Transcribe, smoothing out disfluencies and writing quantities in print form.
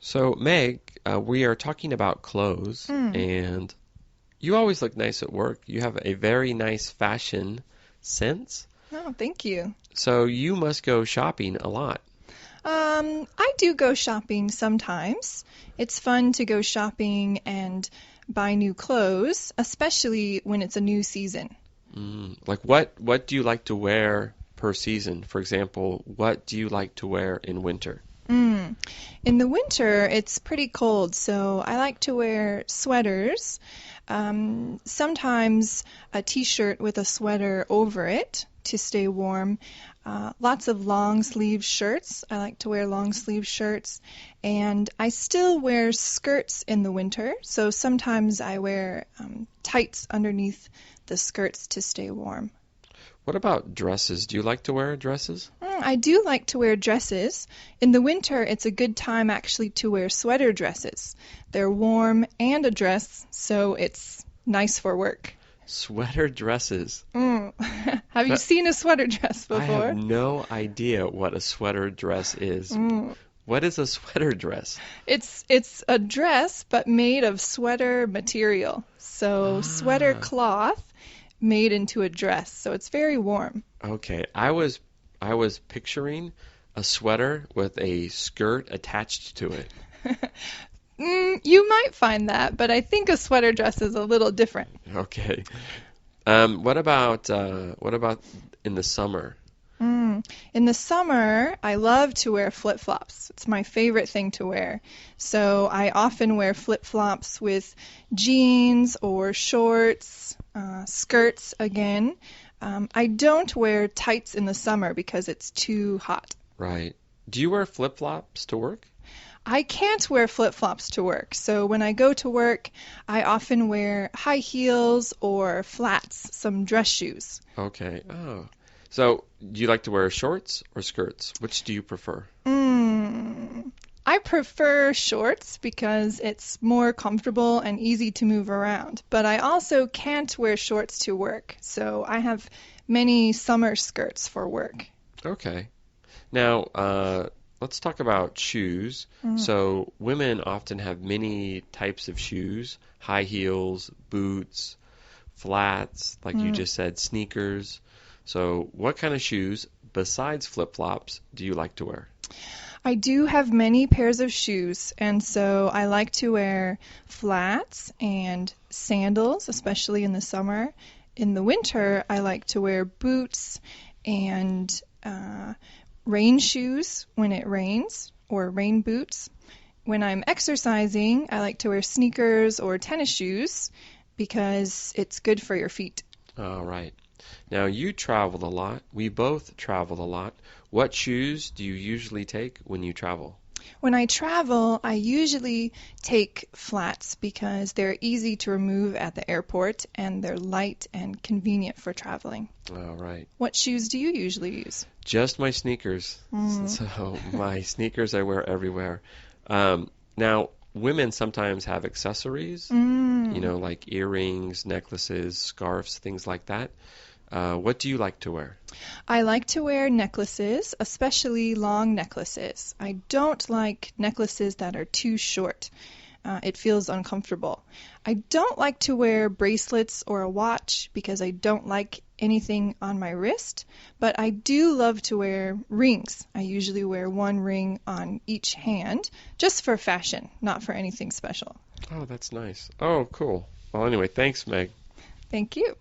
So, Meg, we are talking about clothes, Mm. and you always look nice at work. You have a very nice fashion sense. Oh, thank you. So, you must go shopping a lot. I do go shopping sometimes. It's fun to go shopping and buy new clothes, especially when it's a new season. Like, what do you like to wear per season? For example, what do you like to wear in winter? Mm. In the winter, it's pretty cold, so I like to wear sweaters. Sometimes a t-shirt with a sweater over it to stay warm. Lots of long sleeve shirts. I like to wear long sleeve shirts. And I still wear skirts in the winter, so sometimes I wear tights underneath the skirts to stay warm. What about dresses? Do you like to wear dresses? I do like to wear dresses. In the winter, it's a good time actually to wear sweater dresses. They're warm and a dress, so it's nice for work. Sweater dresses. Mm. Have you That, seen a sweater dress I have before? no idea what a sweater dress is. Mm. What is a sweater dress? It's a dress but made of sweater material. So sweater Ah, cloth made into a dress. So it's very warm. okay. I was picturing a sweater with a skirt attached to it. You might find that, but I think a sweater dress is a little different. Okay. What about in the summer? In the summer, I love to wear flip-flops. It's my favorite thing to wear. So I often wear flip-flops with jeans or shorts, skirts again. I don't wear tights in the summer because it's too hot. Right. Do you wear flip-flops to work? I can't wear flip-flops to work. So when I go to work, I often wear high heels or flats, some dress shoes. Okay. Oh. So, do you like to wear shorts or skirts? Which do you prefer? Mm, I prefer shorts because it's more comfortable and easy to move around. But I also can't wear shorts to work, so I have many summer skirts for work. Okay. Now, let's talk about shoes. Mm, So, women often have many types of shoes, high heels, boots, flats, like you mm. just said, sneakers. So, what kind of shoes besides flip-flops do you like to wear? I do have many pairs of shoes, and so I like to wear flats and sandals, especially in the summer. In the winter, I like to wear boots and uh, rain shoes when it rains, or rain boots. When I'm exercising, I like to wear sneakers or tennis shoes because it's good for your feet. All right. Now, you travel a lot. We both travel a lot. What shoes do you usually take when you travel? When I travel, I usually take flats because they're easy to remove at the airport and they're light and convenient for traveling. All right. What shoes do you usually use? Just my sneakers. Mm. So, my sneakers I wear everywhere. Now, women sometimes have accessories, Mm. like earrings, necklaces, scarves, things like that. What do you like to wear? I like to wear necklaces, especially long necklaces. I don't like necklaces that are too short. It feels uncomfortable. I don't like to wear bracelets or a watch because I don't like anything on my wrist, but I do love to wear rings. I usually wear one ring on each hand just for fashion, not for anything special. Oh, that's nice. Oh, cool. Well, anyway, thanks, Meg. Thank you.